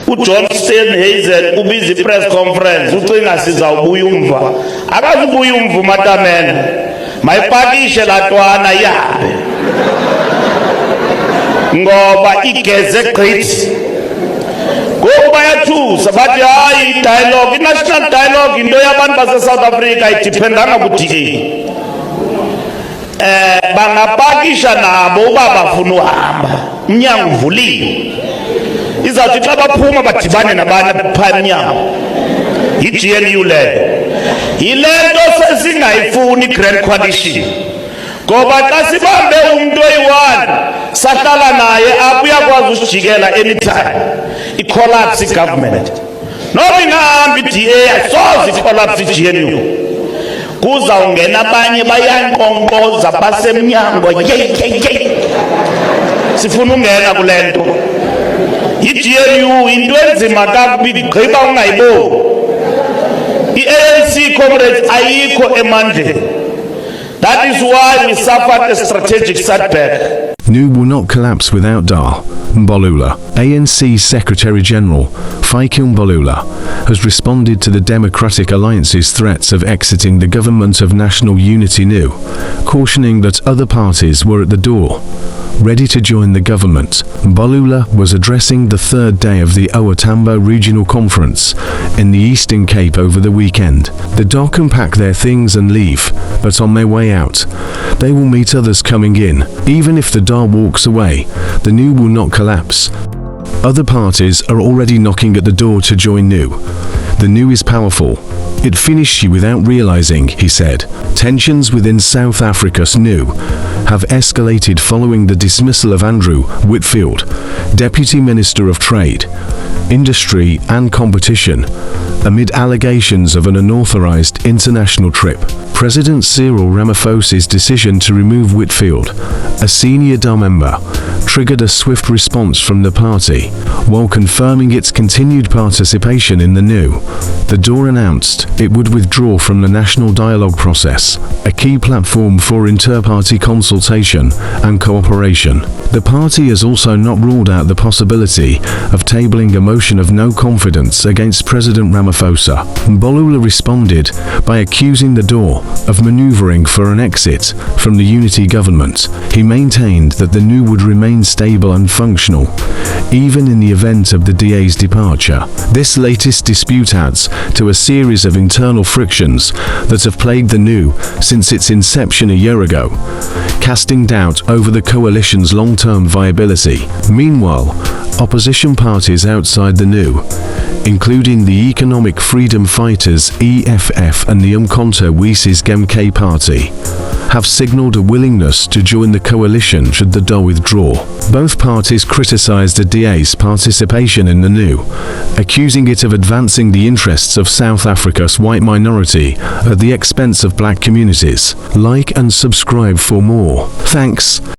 uJohn Steenhuisen ubiza i-press conference ucinga sizawubuya umva akazubuya umva uMatamene mayipakishe latwana yabe ngoba igeze gqithi ngoku bayathusa bathi hayi dialogue i-national dialogue into yabantu base-South Africa idiphendanga ku-DA bangapakisha nabo uba bafuna uhamba umnyango uvuliwe izawuthi xa baphuma badibane nabanye phaa emnyango yi-GNU leyo yile nto sesingayifuni i-Grand Coalition ngoba xa sibambe umntu oyi-one sahlala naye apho uyakwazi usijikela anytime i-collapse i-government noba ingahambi i-DA asoze i-collapse i-GNU kuzawungena abanye bayanqonqoza basemnyango yey sifuna ungena kule nto i-GNU into enzima kakubi gqiba ungayiboni i-ANC comrades ayikho emandleni. That is why we suffered a strategic setback. GNU will not collapse without Dar Mbalula. ANC Secretary-General Fikile Mbalula has responded to the Democratic Alliance's threats of exiting the Government of National Unity GNU, cautioning that other parties were at the door, ready to join the government. Mbalula was addressing the third day of the OR Tambo Regional Conference in the Eastern Cape over the weekend. The DA can pack their things and leave, but on their way out, they will meet others coming in. Even if the DA walks away, the GNU will not collapse. Other parties are already knocking at the door to join GNU. The GNU is powerful. It finished you without realizing, he said. Tensions within South Africa's GNU have escalated following the dismissal of Andrew Whitfield, Deputy Minister of Trade, Industry and Competition, amid allegations of an unauthorized international trip. President Cyril Ramaphosa's decision to remove Whitfield, a senior DA member, triggered a swift response from the party, while confirming its continued participation in the GNU. The DA announced it would withdraw from the national dialogue process, a key platform for inter-party consultation and cooperation. The party has also not ruled out the possibility of tabling a motion of no confidence against President Ramaphosa. Mbalula responded by accusing the DA of maneuvering for an exit from the unity government. He maintained that the GNU would remain stable and functional, even in the event of the DA's departure. This latest dispute adds to a series of internal frictions that have plagued the GNU since its inception a year ago, casting doubt over the coalition's long-term viability. Meanwhile, opposition parties outside the GNU, including the Economic Freedom Fighters EFF and the Umkhonto weSizwe MK party, have signalled a willingness to join the coalition should the DA withdraw. Both parties criticised the DA's participation in the GNU, accusing it of advancing the interests of South Africa's white minority at the expense of black communities. Like and subscribe for more. Thanks.